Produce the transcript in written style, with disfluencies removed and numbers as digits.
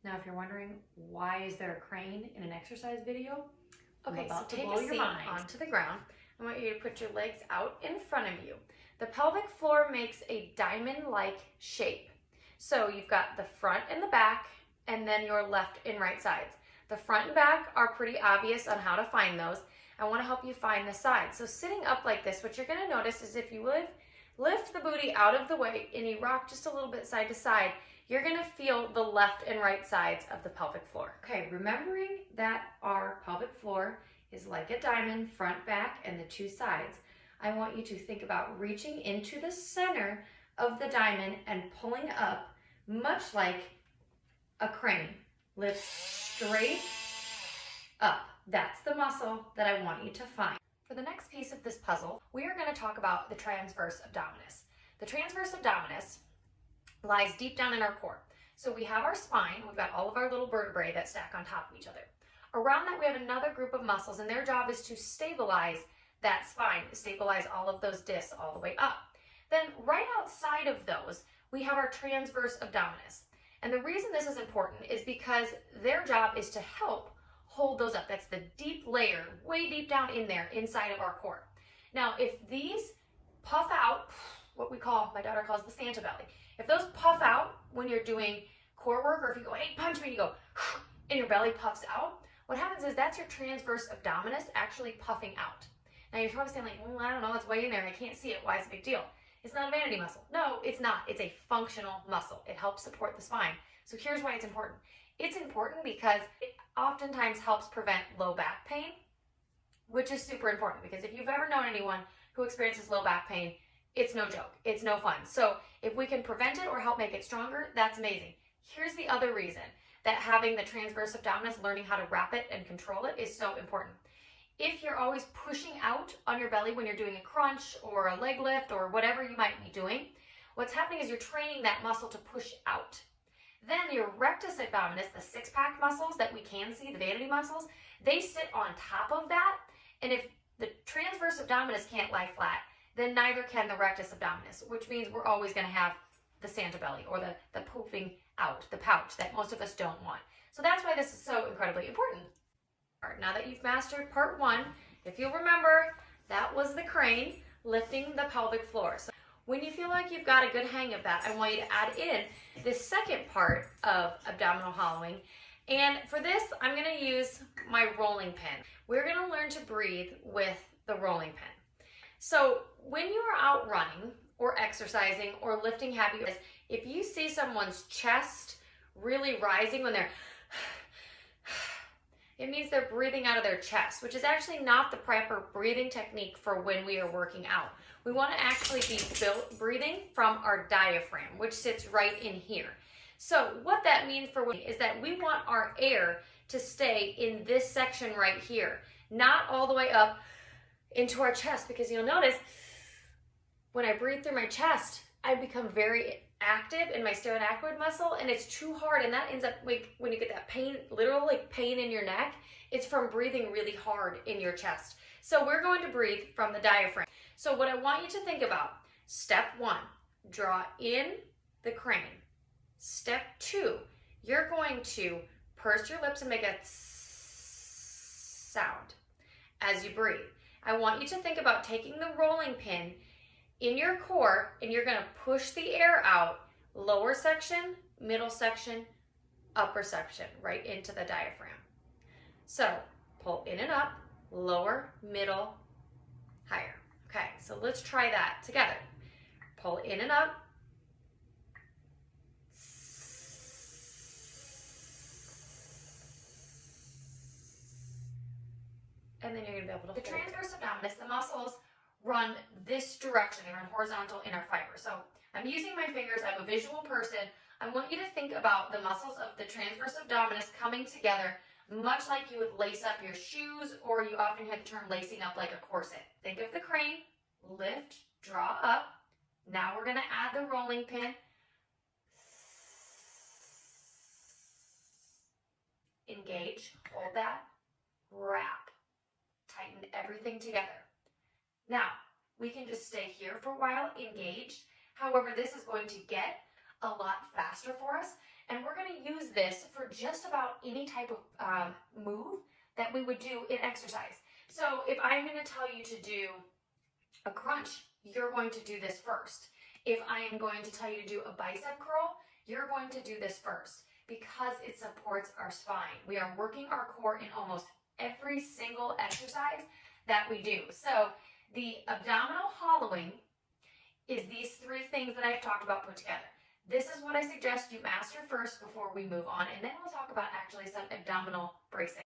Now, if you're wondering, why is there a crane in an exercise video? Okay, so take a seat onto the ground. I want you to put your legs out in front of you. The pelvic floor makes a diamond-like shape. So you've got the front and the back, and then your left and right sides. The front and back are pretty obvious on how to find those. I want to help you find the sides. So sitting up like this, what you're going to notice is if you lift the booty out of the way and you rock just a little bit side to side, you're going to feel the left and right sides of the pelvic floor. Okay, remembering that our pelvic floor is like a diamond, front, back, and the two sides, I want you to think about reaching into the center of the diamond and pulling up, much like a crane. Lift straight up. That's the muscle that I want you to find. For the next piece of this puzzle, we are going to talk about the transverse abdominis. The transverse abdominis lies deep down in our core. So we have our spine, we've got all of our little vertebrae that stack on top of each other. Around that we have another group of muscles, and their job is to stabilize that spine, stabilize all of those discs all the way up. Then right outside of those, we have our transverse abdominis. And the reason this is important is because their job is to help hold those up. That's the deep layer, way deep down in there, inside of our core. Now, if these puff out, what we call, my daughter calls the Santa belly, if those puff out when you're doing core work, or if you go, hey, punch me, and you go, and your belly puffs out, what happens is that's your transverse abdominis actually puffing out. Now, you're probably saying like, I don't know, it's way in there, I can't see it, why is it a big deal? It's not a vanity muscle. No, it's not. It's a functional muscle. It helps support the spine. So here's why it's important. It's important because it oftentimes helps prevent low back pain, which is super important because if you've ever known anyone who experiences low back pain, it's no joke. It's no fun. So if we can prevent it or help make it stronger, that's amazing. Here's the other reason that having the transverse abdominis, learning how to wrap it and control it, is so important. If you're always pushing out on your belly when you're doing a crunch or a leg lift or whatever you might be doing, what's happening is you're training that muscle to push out. Then your rectus abdominis, the six-pack muscles that we can see, the vanity muscles, they sit on top of that. And if the transverse abdominis can't lie flat, then neither can the rectus abdominis, which means we're always going to have the Santa belly or the poofing out, the pouch that most of us don't want. So that's why this is so incredibly important. All right, now that you've mastered part one, if you'll remember, that was the crane lifting the pelvic floor. So when you feel like you've got a good hang of that, I want you to add in this second part of abdominal hollowing. And for this, I'm going to use my rolling pin. We're going to learn to breathe with the rolling pin. So when you are out running or exercising or lifting heavy, if you see someone's chest really rising when they're it means they're breathing out of their chest, which is actually not the proper breathing technique for when we are working out. We want to actually be breathing from our diaphragm, which sits right in here. So what that means for women is that we want our air to stay in this section right here, not all the way up into our chest, because you'll notice when I breathe through my chest, I become very active in my sternocleidomastoid muscle, and it's too hard, and that ends up like when you get that pain, literal like pain in your neck, it's from breathing really hard in your chest. So we're going to breathe from the diaphragm. So what I want you to think about, step one, draw in the crane. Step two, you're going to purse your lips and make a sound as you breathe. I want you to think about taking the rolling pin in your core, and you're going to push the air out, lower section, middle section, upper section, right into the diaphragm. So pull in and up, lower, middle, higher. Okay, so let's try that together. Pull in and up. And then you're going to be able to hold. The transverse abdominis, the muscles run this direction. They run horizontal in our fiber. So I'm using my fingers. I'm a visual person. I want you to think about the muscles of the transverse abdominis coming together, much like you would lace up your shoes, or you often hear the term lacing up like a corset. Think of the crane, lift, draw up. Now we're going to add the rolling pin. Engage, hold that, wrap, tighten everything together. Now, we can just stay here for a while, engaged. However, this is going to get a lot faster for us. And we're going to use this for just about any type of move that we would do in exercise. So if I'm going to tell you to do a crunch, you're going to do this first. If I am going to tell you to do a bicep curl, you're going to do this first because it supports our spine. We are working our core in almost every single exercise that we do. So the abdominal hollowing is these three things that I've talked about put together. This is what I suggest you master first before we move on, and then we'll talk about actually some abdominal bracing.